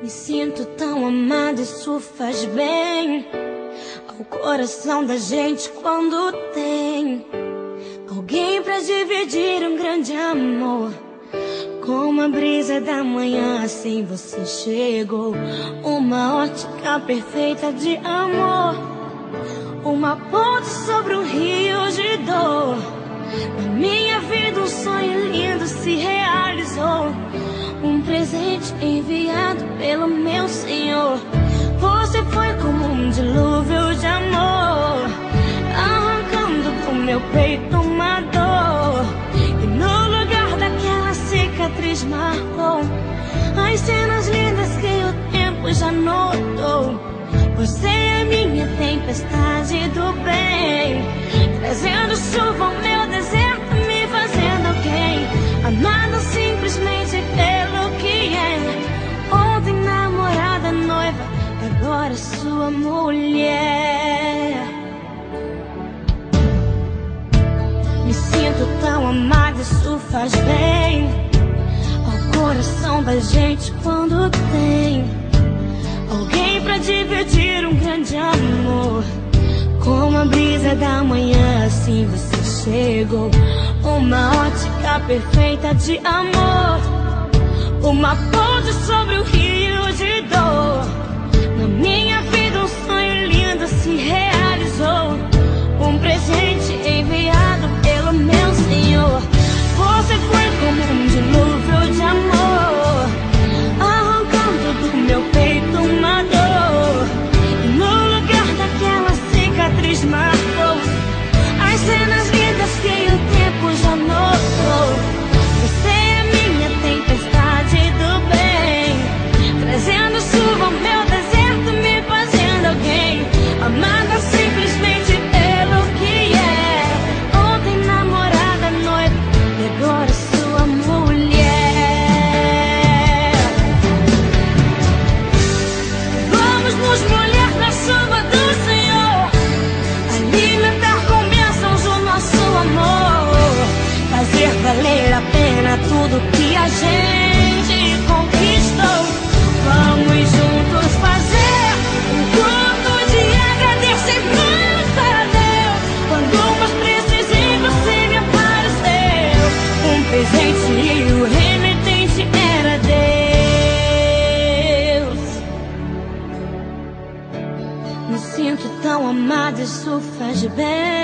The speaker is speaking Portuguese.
Me sinto tão amada, isso faz bem ao coração da gente quando tem alguém pra dividir um grande amor. Como a brisa da manhã, assim você chegou. Uma ótica perfeita de amor, uma ponte sobre um rio de dor. Na minha vida um sonho lindo se realizou, um presente enviado pelo meu Senhor. Você foi como um dilúvio de amor, arrancando do meu peito uma dor. E no lugar daquela cicatriz marcou as cenas lindas que o tempo já notou. Você é minha tempestade do bem, trazendo chuva ao meu deserto, me fazendo alguém amado simplesmente pelo que é. Ontem namorada, noiva, agora sua mulher. Me sinto tão amada, isso faz bem ao coração da gente quando tem alguém pra dividir um grande amor. Como a brisa da manhã, assim você chegou. Uma ótica perfeita de amor, uma ponte sobre o rio de dor. Na minha vida um sonho lindo se realizou, um presente enviado pelo meu Senhor. Você foi como um dilúvio de amor, arrancando do meu peito uma dor. E no lugar daquela cicatriz marcou as cenas lindas que o tempo já notou. Você é minha tempestade do bem, trazendo chuva ao meu deserto, me fazendo alguém amada simplesmente pelo que é. Ontem namorada, noiva, e agora sua mulher. Vamos nos molhar na chuva do Senhor, alimentar com bênçãos o nosso amor, fazer valer a pena tudo que a gente conquistou. Vamos juntos fazer um culto de agradecimento a Deus. Quando mais precisei você me apareceu, um presente e o remetente era Deus. Me sinto tão amada, isso faz bem